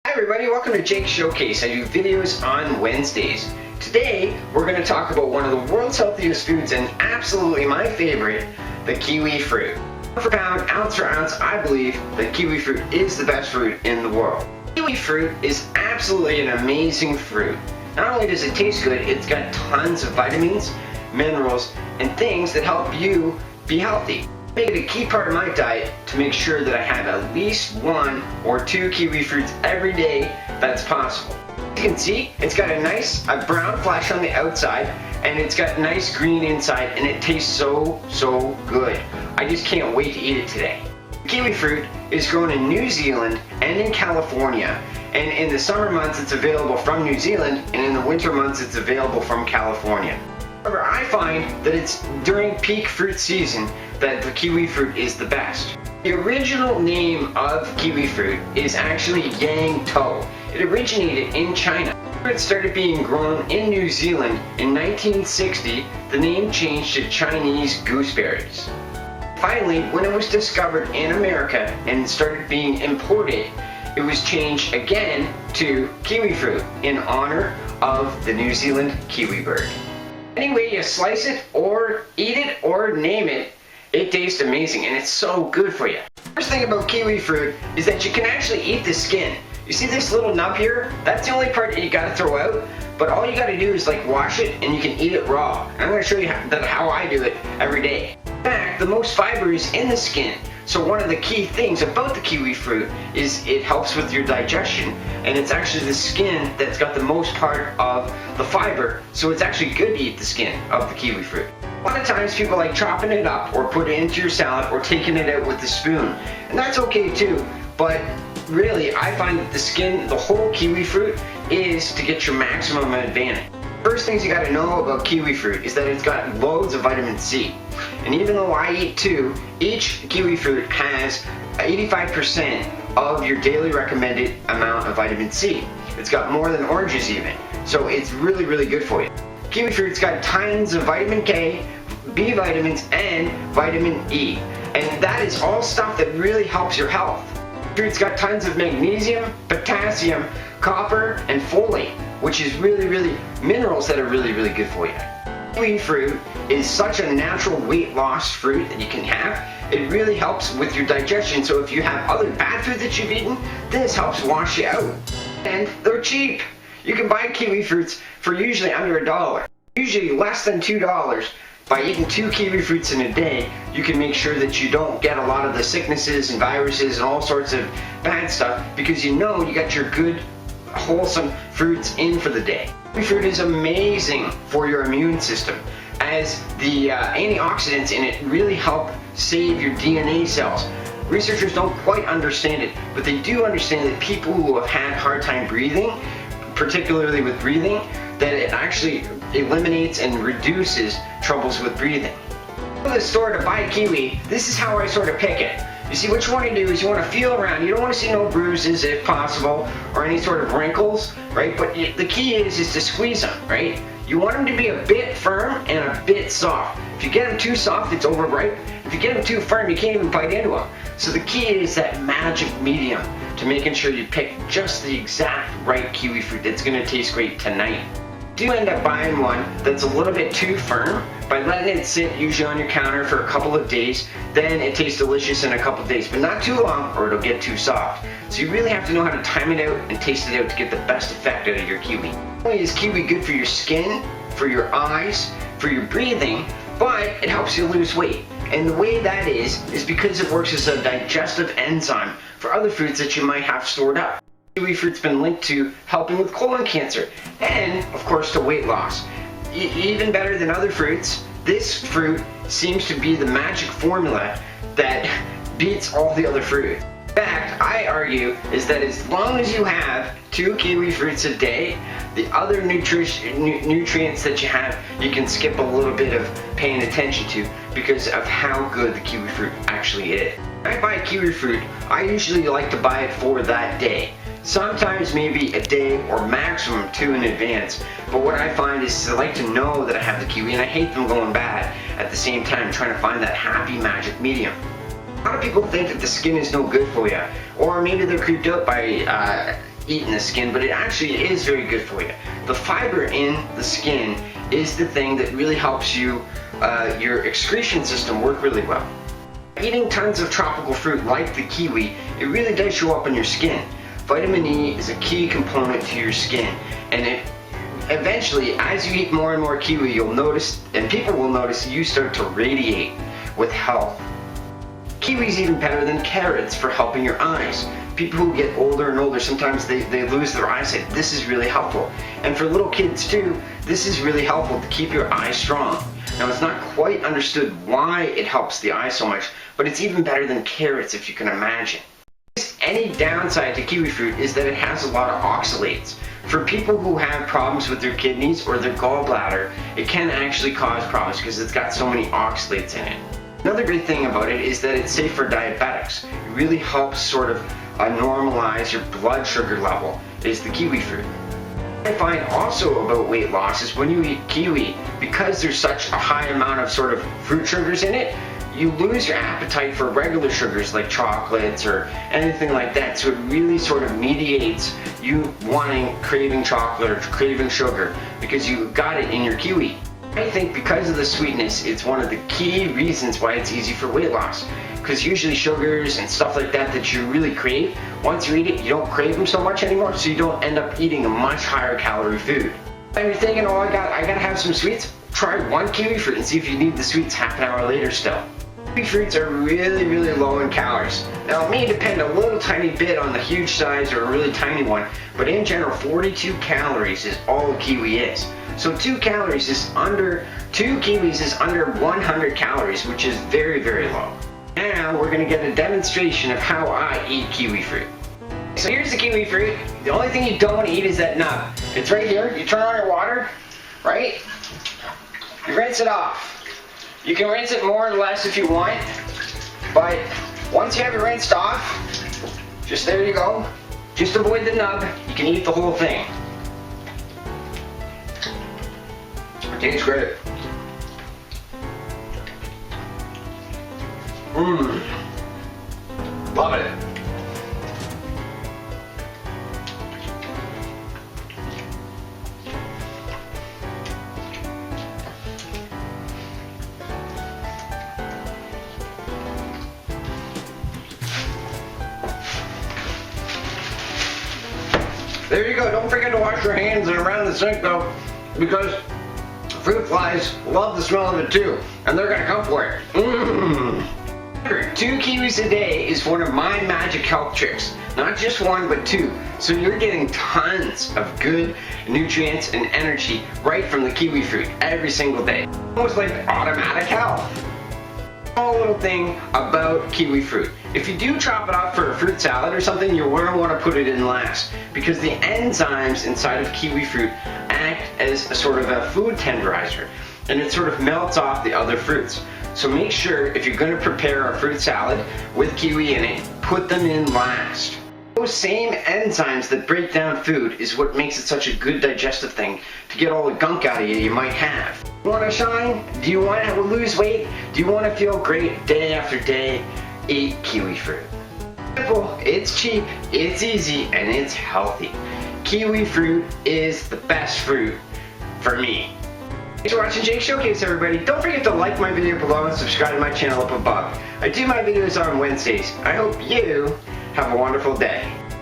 Hi everybody, welcome to Jake's Showcase. I do videos on Wednesdays. Today, we're going to talk about one of the world's healthiest foods and absolutely my favorite, the kiwi fruit. Pound for pound, ounce for ounce, I believe that kiwi fruit is the best fruit in the world. Kiwi fruit is absolutely an amazing fruit. Not only does it taste good, it's got tons of vitamins, minerals, and things that help you be healthy. I make it a key part of my diet to make sure that I have at least 1 or 2 kiwi fruits every day that's possible. As you can see, it's got a nice brown flesh on the outside and it's got nice green inside and it tastes so good. I just can't wait to eat it today. Kiwi fruit is grown in New Zealand and in California, and in the summer months it's available from New Zealand and in the winter months it's available from California. However, I find that it's during peak fruit season that the kiwi fruit is the best. The original name of kiwi fruit is actually Yang Tao. It originated in China. When it started being grown in New Zealand in 1960, the name changed to Chinese Gooseberries. Finally, when it was discovered in America and started being imported, it was changed again to kiwi fruit in honor of the New Zealand kiwi bird. Any way you slice it or eat it or name it, it tastes amazing and it's so good for you. First thing about kiwi fruit is that you can actually eat the skin. You see this little nub here? That's the only part that you gotta throw out, but all you gotta do is wash it and you can eat it raw. And I'm gonna show you how I do it every day. In fact, the most fiber is in the skin. So one of the key things about the kiwi fruit is it helps with your digestion, and it's actually the skin that's got the most part of the fiber, so it's actually good to eat the skin of the kiwi fruit. A lot of times people like chopping it up or putting it into your salad or taking it out with a spoon, and that's okay too, but really I find that the skin, the whole kiwi fruit, is to get your maximum advantage. First things you gotta know about kiwi fruit is that it's got loads of vitamin C. And even though I eat 2, each kiwi fruit has 85% of your daily recommended amount of vitamin C. It's got more than oranges even. So it's really good for you. Kiwi fruit's got tons of vitamin K, B vitamins, and vitamin E. And that is all stuff that really helps your health. Fruit's got tons of magnesium, potassium, copper, and folate, which is really minerals that are really good for you. Kiwi fruit is such a natural weight loss fruit that you can have. It really helps with your digestion, so if you have other bad food that you've eaten, this helps wash you out. And they're cheap. You can buy kiwi fruits for usually under $1. Usually less than $2. By eating 2 kiwi fruits in a day, you can make sure that you don't get a lot of the sicknesses and viruses and all sorts of bad stuff, because you know you got your good wholesome fruits in for the day. Kiwi fruit is amazing for your immune system, as the antioxidants in it really help save your DNA cells. Researchers don't quite understand it, but they do understand that people who have had a hard time breathing, particularly with breathing, that it actually eliminates and reduces troubles with breathing. Go to the store to buy a kiwi, this is how I sort of pick it. You see, what you want to do is you want to feel around. You don't want to see no bruises if possible, or any sort of wrinkles, right? But the key is to squeeze them, right? You want them to be a bit firm and a bit soft. If you get them too soft, it's overripe. If you get them too firm, you can't even bite into them. So the key is that magic medium to making sure you pick just the exact right kiwi fruit that's going to taste great tonight. If you end up buying one that's a little bit too firm, by letting it sit usually on your counter for a couple of days, then it tastes delicious in a couple of days, but not too long or it'll get too soft. So you really have to know how to time it out and taste it out to get the best effect out of your kiwi. Not only is kiwi good for your skin, for your eyes, for your breathing, but it helps you lose weight. And the way that is because it works as a digestive enzyme for other foods that you might have stored up. Kiwi fruit's been linked to helping with colon cancer and, of course, to weight loss. Even better than other fruits, this fruit seems to be the magic formula that beats all the other fruit. In fact, I argue is that as long as you have 2 kiwi fruits a day, the other nutrients that you have, you can skip a little bit of paying attention to because of how good the kiwi fruit actually is. When I buy kiwi fruit, I usually like to buy it for that day. Sometimes maybe a day or maximum 2 in advance. But what I find is I like to know that I have the kiwi, and I hate them going bad at the same time, trying to find that happy magic medium. A lot of people think that the skin is no good for you, or maybe they're creeped out by eating the skin, but it actually is very good for you. The fiber in the skin is the thing that really helps you, your excretion system work really well. Eating tons of tropical fruit like the kiwi, it really does show up in your skin. Vitamin E is a key component to your skin, and it eventually, as you eat more and more kiwi, you'll notice, and people will notice, you start to radiate with health. Kiwi's even better than carrots for helping your eyes. People who get older and older, sometimes they lose their eyesight. This is really helpful. And for little kids too, this is really helpful to keep your eyes strong. Now, it's not quite understood why it helps the eye so much, but it's even better than carrots, if you can imagine. Any downside to kiwi fruit is that it has a lot of oxalates. For people who have problems with their kidneys or their gallbladder, it can actually cause problems because it's got so many oxalates in it. Another great thing about it is that it's safe for diabetics. It really helps sort of normalize your blood sugar level, is the kiwi fruit. What I find also about weight loss is when you eat kiwi, because there's such a high amount of sort of fruit sugars in it, you lose your appetite for regular sugars like chocolates or anything like that. So it really sort of mediates you craving chocolate or craving sugar because you got it in your kiwi. I think because of the sweetness, it's one of the key reasons why it's easy for weight loss. Because usually sugars and stuff like that you really crave, once you eat it, you don't crave them so much anymore, so you don't end up eating a much higher calorie food. And you're thinking, oh, I gotta have some sweets? Try one kiwi fruit and see if you need the sweets half an hour later still. Kiwi fruits are really, really low in calories. Now, it may depend a little tiny bit on the huge size or a really tiny one, but in general, 42 calories is all a kiwi is. So 2 kiwis is under 100 calories, which is very, very low. Now we're going to get a demonstration of how I eat kiwi fruit. So here's the kiwi fruit. The only thing you don't want to eat is that nub. It's right here. You turn on your water, right? You rinse it off. You can rinse it more or less if you want, but once you have it rinsed off, just there you go. Just avoid the nub. You can eat the whole thing. It tastes great. Love it. There you go. Don't forget to wash your hands and around the sink though, because fruit flies love the smell of it too, and they're gonna come for it. 2 kiwis a day is one of my magic health tricks. Not just 1, but 2. So you're getting tons of good nutrients and energy right from the kiwi fruit every single day. Almost like automatic health. Small little thing about kiwi fruit. If you do chop it up for a fruit salad or something, you're going to want to put it in last, because the enzymes inside of kiwi fruit act as a sort of a food tenderizer, and it sort of melts off the other fruits. So make sure, if you're going to prepare a fruit salad with kiwi in it, put them in last. Those same enzymes that break down food is what makes it such a good digestive thing to get all the gunk out of you might have. You want to shine? Do you want to lose weight? Do you want to feel great day after day? Eat kiwi fruit. Simple, it's cheap, it's easy, and it's healthy. Kiwi fruit is the best fruit for me. Thanks for watching Jake Showcase, everybody. Don't forget to like my video below and subscribe to my channel up above. I do my videos on Wednesdays. I hope you have a wonderful day.